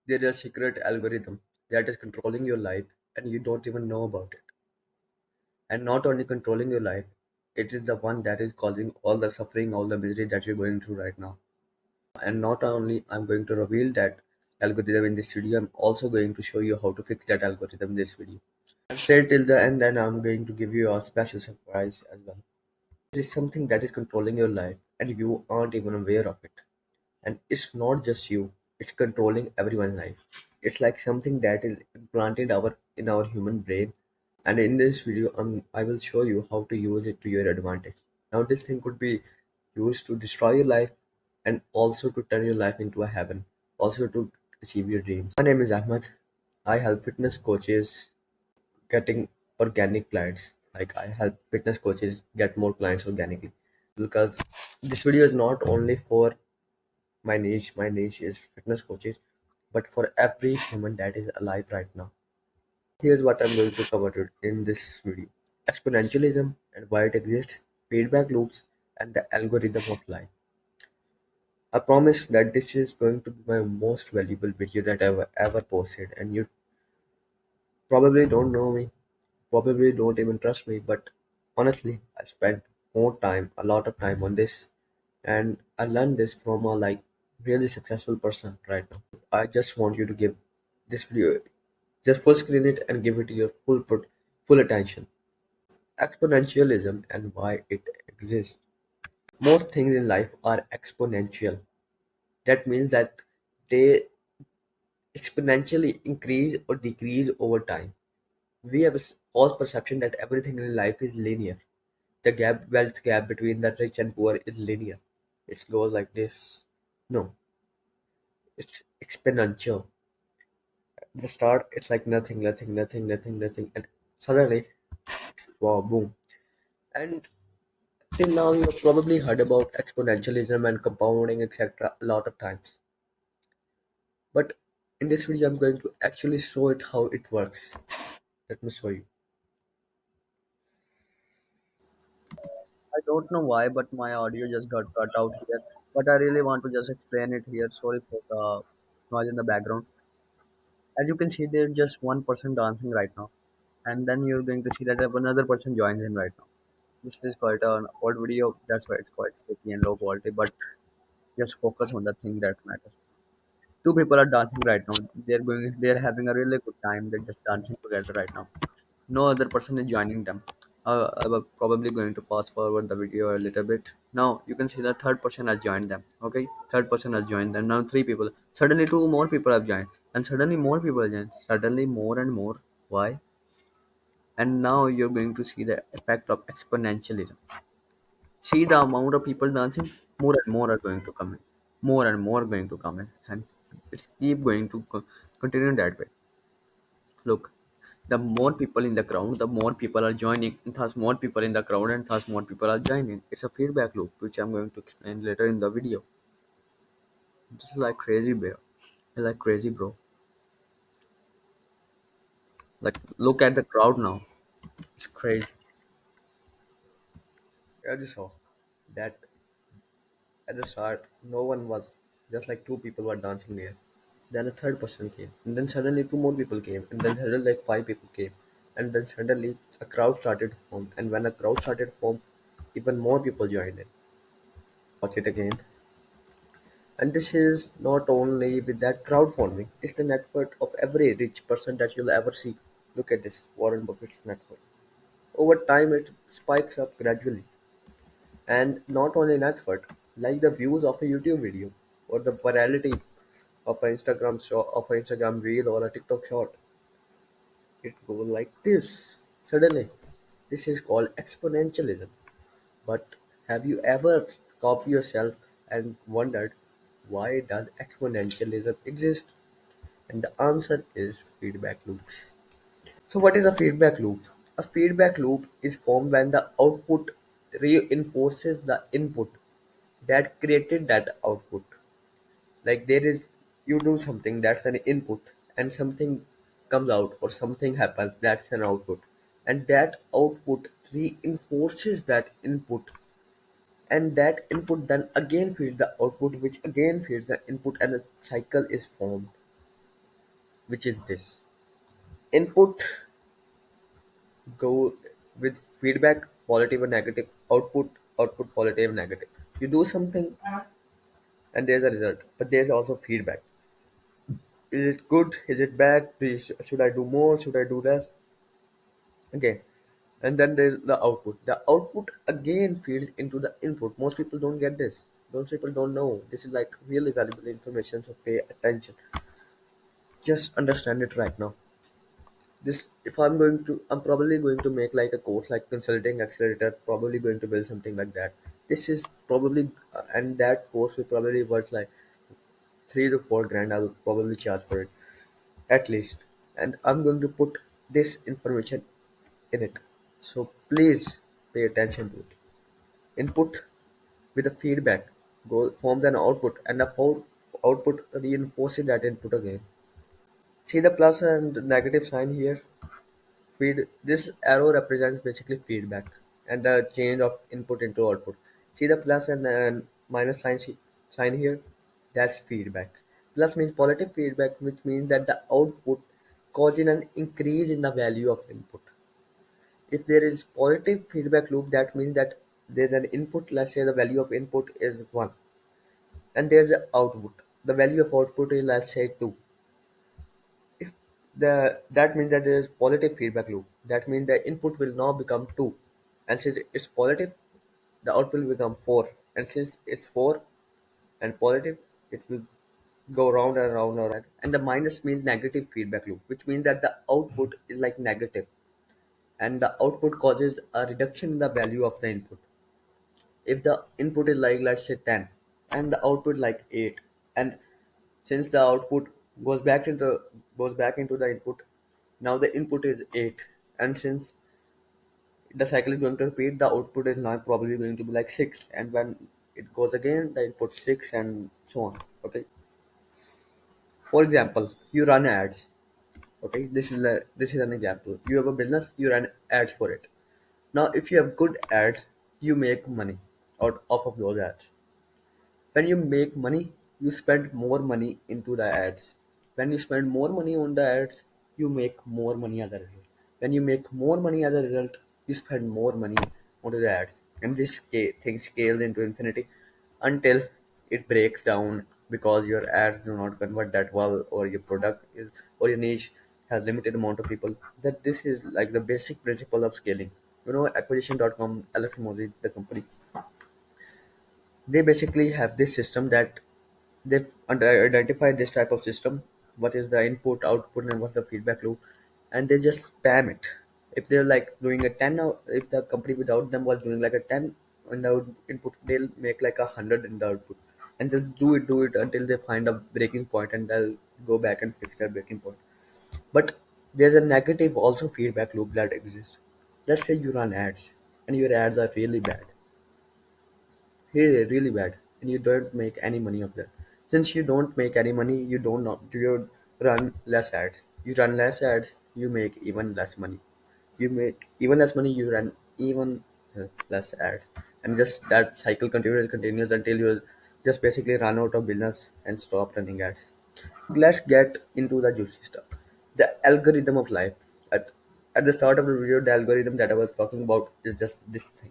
There is a secret algorithm that is controlling your life and you don't even know about it. And not only controlling your life, it is the one that is causing all the suffering, all the misery that you're going through right now. And not only I'm going to reveal that algorithm in this video, I'm also going to show you how to fix that algorithm in this video. And stay till the end and I'm going to give you a special surprise as well. There is something that is controlling your life and you aren't even aware of it. And it's not just you, it's controlling everyone's life. It's like something that is implanted in our human brain. And in this video, I will show you how to use it to your advantage. Now, this thing could be used to destroy your life and also to turn your life into a heaven, also to achieve your dreams. My name is Ahmed. I help fitness coaches getting organic clients. Like I help fitness coaches get more clients organically. Because this video is not only for my niche is fitness coaches, but for every human that is alive right now. Here's what I'm going to cover in this video: exponentialism and why it exists, feedback loops, and the algorithm of life. I promise that this is going to be my most valuable video that I've ever posted, and you probably don't know me, probably don't even trust me, but honestly, I spent a lot of time on this, and I learned this from a really successful person right now. I just want you to give this video, just full screen it and give it your full attention. Exponentialism and why it exists. Most things in life are exponential. That means that they exponentially increase or decrease over time. We have a false perception that everything in life is linear. The wealth gap between the rich and poor is linear. It goes like this. No, it's exponential. At the start, it's like nothing, and suddenly, wow, boom. And till now, you've probably heard about exponentialism and compounding, etc. a lot of times. But in this video, I'm going to actually show it how it works. Let me show you. I don't know why, but my audio just got cut out here. But I really want to just explain it here. Sorry for the noise in the background. As you can see, there's just one person dancing right now, and then you're going to see that another person joins in right now. This is quite an old video. That's why it's quite sticky and low quality. But just focus on the thing that matters. Two people are dancing right now. They're having a really good time. They're just dancing together right now. No other person is joining them. I'm probably going to fast forward the video a little bit. Now you can see the third person has joined them. Okay, third person has joined them. Now three people. Suddenly two more people have joined, and suddenly more people have joined. Suddenly more and more. Why? And now you're going to see the effect of exponentialism. See the amount of people dancing. More and more are going to come in. More and more going to come in, and it's keep going to continue that way. Look, the more people in the crowd, the more people are joining, thus more people in the crowd, and thus more people are joining. It's a feedback loop, which I'm going to explain later in the video. Just like crazy, bro. Like crazy, bro. Like, look at the crowd now. It's crazy. As you saw, that at the start, no one was, just like two people were dancing there. Then a third person came, and then suddenly two more people came, and then suddenly like five people came, and then suddenly a crowd started to form. And when a crowd started to form, even more people joined in. Watch it again. And this is not only with that crowd forming, it's the network of every rich person that you'll ever see. Look at this Warren Buffett's network. Over time, it spikes up gradually. And not only network, like the views of a YouTube video or the virality of an Instagram reel or a TikTok short. It goes like this. Suddenly, this is called exponentialism. But have you ever stopped yourself and wondered why does exponentialism exist? And the answer is feedback loops. So what is a feedback loop? A feedback loop is formed when the output reinforces the input that created that output. Like there is, you do something that's an input and something comes out or something happens that's an output. And that output reinforces that input, and that input then again feeds the output which again feeds the input, and a cycle is formed. which is this: input go with feedback, positive and negative, output positive and negative. You do something and there's a result, but there's also feedback. Is it good? Is it bad? Should I do more? Should I do less? Okay. And then there's the output. The output again feeds into the input. Most people don't get this. Most people don't know. This is like really valuable information, so pay attention. Just understand it right now. This, if I'm probably going to make like a course like consulting accelerator, probably going to build something like that. This is probably, and that course will probably worth like 3 to 4 grand. I will probably charge for it at least, and I'm going to put this information in it. So please pay attention to it. Input with the feedback go forms an output, and the output reinforces that input again. See the plus and negative sign here. Feed this arrow represents basically feedback and the change of input into output. See the plus and minus sign here. That's feedback. Plus means positive feedback, which means that the output causes an increase in the value of input. If there is positive feedback loop, that means that there's an input. Let's say the value of input is 1, and there's an output. The value of output is, let's say, 2. If the that means that there is positive feedback loop. That means the input will now become 2, and since it's positive, the output will become 4. And since it's 4 and positive, it will go round and round and round. And the minus means negative feedback loop, which means that the output is like negative, and the output causes a reduction in the value of the input. If the input is like, let's say, 10, and the output like 8, and since the output goes back into the input, now the input is 8, and since the cycle is going to repeat, the output is now probably going to be like 6, and when it goes again, the input 6, and so on. Okay. For example, you run ads. Okay, this is an example. You have a business, you run ads for it. Now if you have good ads, you make money out off of those ads. When you make money, you spend more money into the ads. When you spend more money on the ads, you make more money as a result. When you make more money as a result, you spend more money onto the ads. And this thing scales into infinity until it breaks down because your ads do not convert that well, or your product is, or your niche has limited amount of people. That this is like the basic principle of scaling. You know, acquisition.com, Alex Mozi, the company, they basically have this system that they've identified this type of system, what is the input output and what's the feedback loop, and they just spam it. If they're like doing a 10 now, if the company without them was doing like a 10 in the input, they'll make like 100 in the output, and just do it until they find a breaking point, and they'll go back and fix that breaking point. But there's a negative also feedback loop that exists. Let's say you run ads and your ads are really bad, really bad, and you don't make any money of that. Since you don't make any money, you don't know, you run less ads. You run less ads, you make even less money. You make even less money, you run even less ads, and just that cycle continues until you just basically run out of business and stop running ads. Let's get into the juicy stuff, the algorithm of life. At the start of the video, the algorithm that I was talking about is just this thing.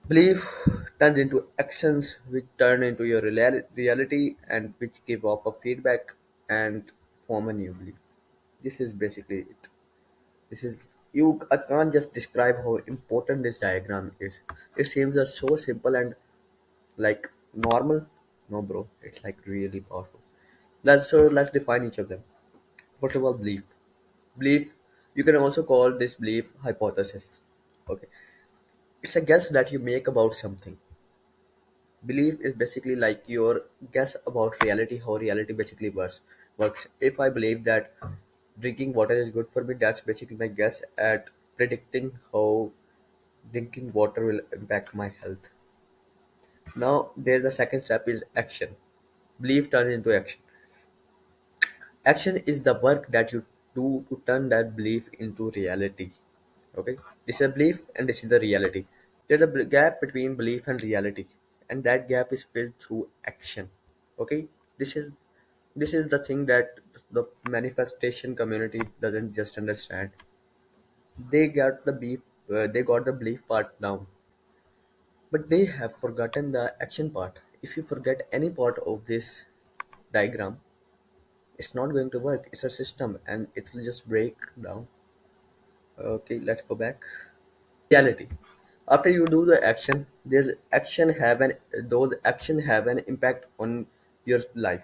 Belief turns into actions, which turn into your reality, and which give off a feedback and form a new belief. This is basically it. This is you. I can't just describe how important this diagram is. It seems just so simple and like normal. No, bro, it's like really powerful. Let's define each of them. First of all, belief. Belief. You can also call this belief hypothesis. Okay, it's a guess that you make about something. Belief is basically like your guess about reality, how reality basically works. If I believe that drinking water is good for me, that's basically my guess at predicting how drinking water will impact my health. Now there's the second step is action. Belief turns into action. Action is the work that you do to turn that belief into reality. Okay, this is a belief and this is the reality. There's a gap between belief and reality, and that gap is filled through action. Okay, this is This is the thing that the manifestation community doesn't just understand. They got the belief part down, but they have forgotten the action part. If you forget any part of this diagram, it's not going to work. It's a system, and it will just break down. Okay, let's go back. Reality. After you do the action, there's action have an those action have an impact on your life.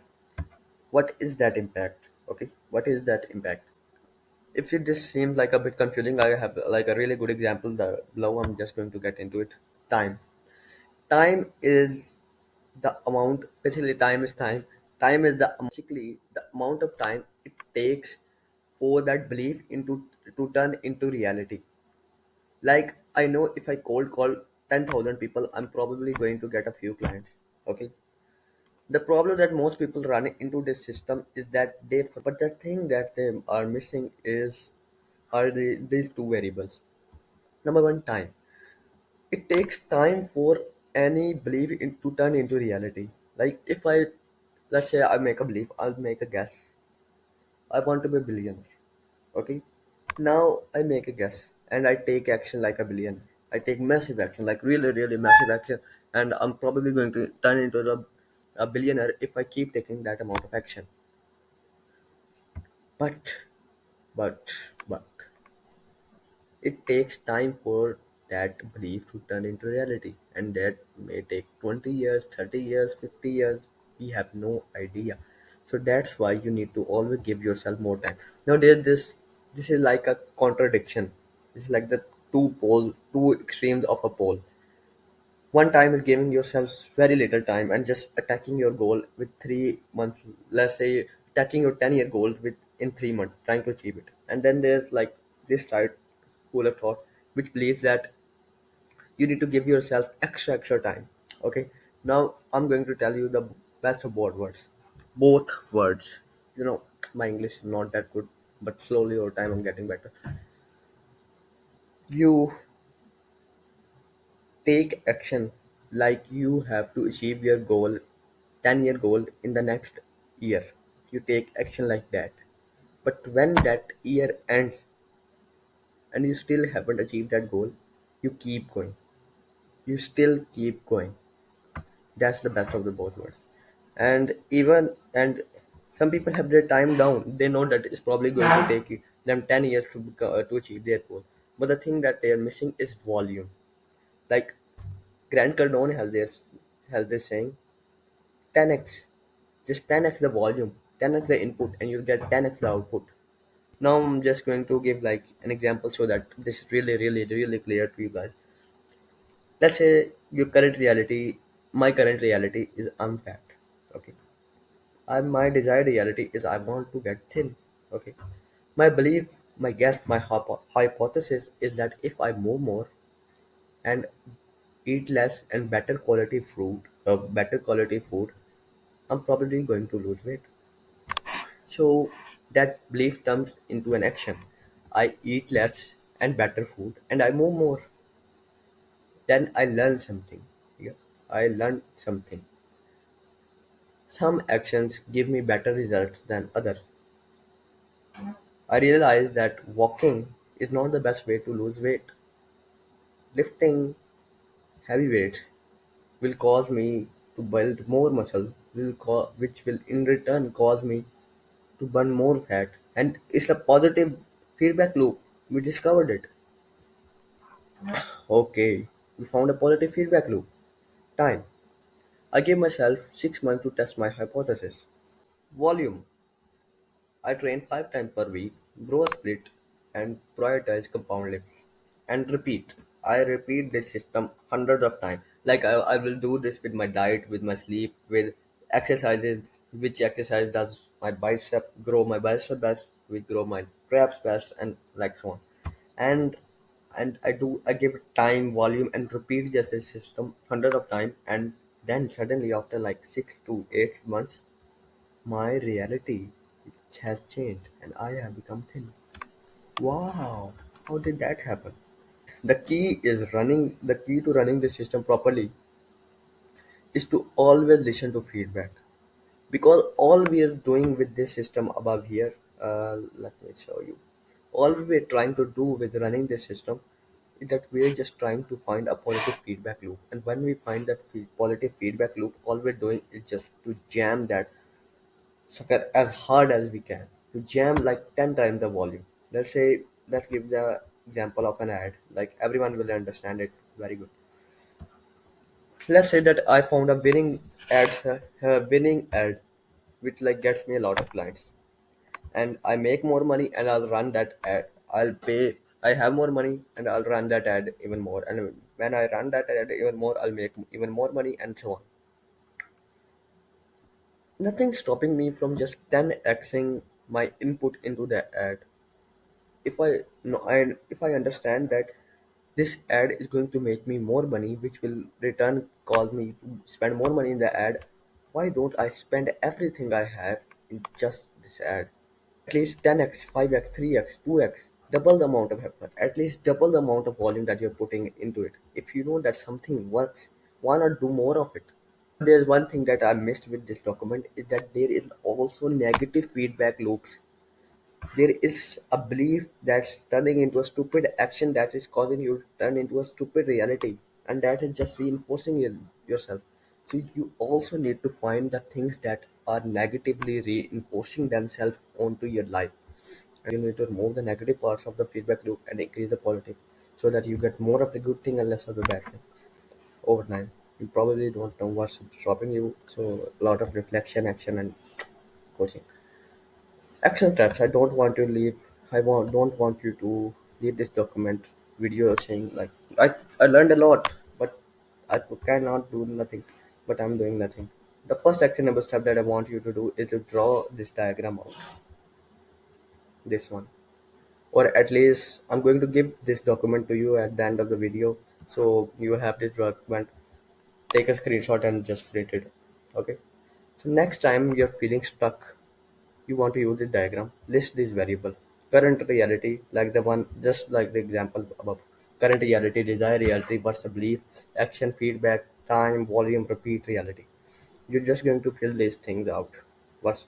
What is that impact? Okay, what is that impact? If it just seems like a bit confusing, I have like a really good example below. I'm just going to get into it. Time. Time is the amount. Basically, time is time. Time is basically the amount of time it takes for that belief into to turn into reality. Like I know if I cold call 10,000 people, I'm probably going to get a few clients. Okay. The problem that most people run into this system is that but the thing that they are missing is these two variables. Number one, time. It takes time for any belief to turn into reality. Like if I, let's say I make a belief, I'll make a guess. I want to be a billionaire. Okay. Now I make a guess and I take action like a billionaire. I take massive action, like really, really massive action, and I'm probably going to turn into a billionaire if I keep taking that amount of action. But, but, but, it takes time for that belief to turn into reality, and that may take 20 years, 30 years, 50 years. We have no idea. So that's why you need to always give yourself more time. Now, this is like a contradiction. It's like the two extremes of a pole. One time is giving yourself very little time and just attacking your goal with 3 months. Let's say attacking your 10-year goal with in 3 months, trying to achieve it. And then there's like this side school of thought which believes that you need to give yourself extra time. Okay. Now I'm going to tell you the best of both words. Both words. You know, my English is not that good, but slowly over time I'm getting better. You take action like you have to achieve your goal, 10-year goal in the next year. You take action like that. But when that year ends and you still haven't achieved that goal, you keep going. You still keep going. That's the best of the both worlds. And some people have their time down. They know that it's probably going to take them 10 years to achieve their goal. But the thing that they are missing is volume. Like Grant Cardone has this saying, 10x, just 10x the volume, 10x the input, and you'll get 10x the output. Now I'm just going to give like an example so that this is really, really, really clear to you guys. Let's say my current reality is I'm fat. Okay. My desired reality is I want to get thin. Okay. My belief, my guess, my hypothesis is that if I move more and eat less and better quality food, I'm probably going to lose weight. So that belief turns into an action. I eat less and better food and I move more. Then I learn something. Yeah, I learned something. Some actions give me better results than others. I realized that walking is not the best way to lose weight. Lifting heavy weights will cause me to build more muscle, which will in return cause me to burn more fat. And it's a positive feedback loop. We discovered it. Okay, we found a positive feedback loop. Time. I gave myself 6 months to test my hypothesis. Volume. I train 5 times per week, grow a split, and prioritize compound lifts. And repeat. I repeat this system hundreds of times. Like I will do this with my diet, with my sleep, with exercises. Which exercise does my bicep best, which grow my traps best, and like so on. And I give it time, volume, and repeat just this system hundreds of times, and then suddenly after like 6 to 8 months, my reality has changed and I have become thin. Wow, how did that happen? The key to running the system properly is to always listen to feedback. because all we are doing with this system above here, let me show you, all we're trying to do with running this system is that we're just trying to find a positive feedback loop, and when we find that positive feedback loop, all we're doing is just to jam that sucker as hard as we can, to jam like 10 times the volume. Let's say, let's give the example of an ad, like everyone will understand it very good. Let's say that I found a winning ad which like gets me a lot of clients, and I make more money and I'll run that ad. I'll pay. I have more money and I'll run that ad even more. And when I run that ad even more, I'll make even more money and so on. Nothing stopping me from just 10xing my input into the ad. If I know, if I understand that this ad is going to make me more money, which will return cause me to spend more money in the ad, why don't I spend everything I have in just this ad? At least 10x, 5x, 3x, 2x, double the amount of effort, at least double the amount of volume that you're putting into it. If you know that something works, why not do more of it? There's one thing that I missed with this document is that there is also negative feedback loops. There is a belief that's turning into a stupid action that is causing you to turn into a stupid reality, and that is just reinforcing yourself. So you also need to find the things that are negatively reinforcing themselves onto your life, and you need to remove the negative parts of the feedback loop and increase the positive, so that you get more of the good thing and less of the bad thing over time. You probably don't know what's stopping you, so a lot of reflection, action, and coaching. Action steps. I don't want to leave. Don't want you to leave this document video saying like I learned a lot, but I cannot do nothing. But I'm doing nothing. The first actionable step that I want you to do is to draw this diagram out. This one, or at least I'm going to give this document to you at the end of the video, so you have this document. Take a screenshot and just print it. Okay. So next time you're feeling stuck, you want to use this diagram, list this variable. Current reality, like the one, just like the example above. Current reality, desired reality, what's the belief, action, feedback, time, volume, repeat reality. You're just going to fill these things out. What's,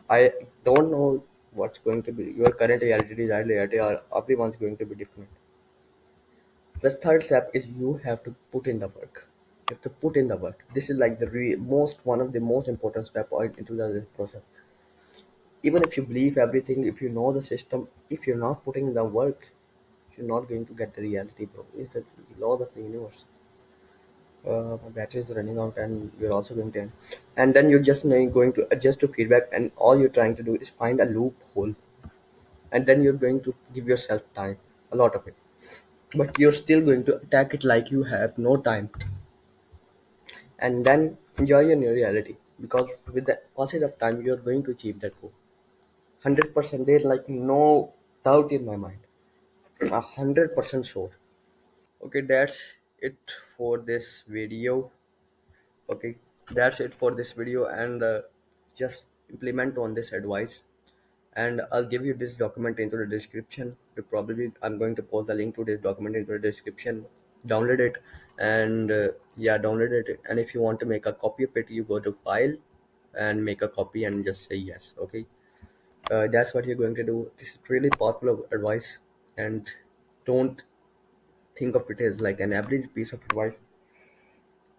I don't know what's going to be your current reality, desired reality, or everyone's going to be different. The third step is you have to put in the work. You have to put in the work. This is like the most one of the most important step into the process. Even if you believe everything, if you know the system, if you're not putting in the work, you're not going to get the reality, bro. It's the law of the universe. My battery is running out, and you're also going to end. And then you're just going to adjust to feedback, and all you're trying to do is find a loophole, and then you're going to give yourself time, a lot of it. But you're still going to attack it like you have no time, and then enjoy your new reality, because with the passage of time, you're going to achieve that goal. 100%. There's like no doubt in my mind. 100% sure. Okay, that's it for this video. Okay, that's it for this video, and just implement on this advice. And I'll give you this document into the description. You probably I'm going to post the link to this document into the description. Download it, and yeah, download it. And if you want to make a copy of it, you go to file and make a copy and just say yes. Okay, that's what you're going to do. This is really powerful advice, and don't think of it as like an average piece of advice.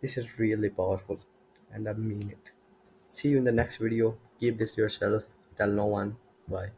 This is really powerful, and I mean it. See you in the next video. Keep this to yourself. Tell no one. Bye.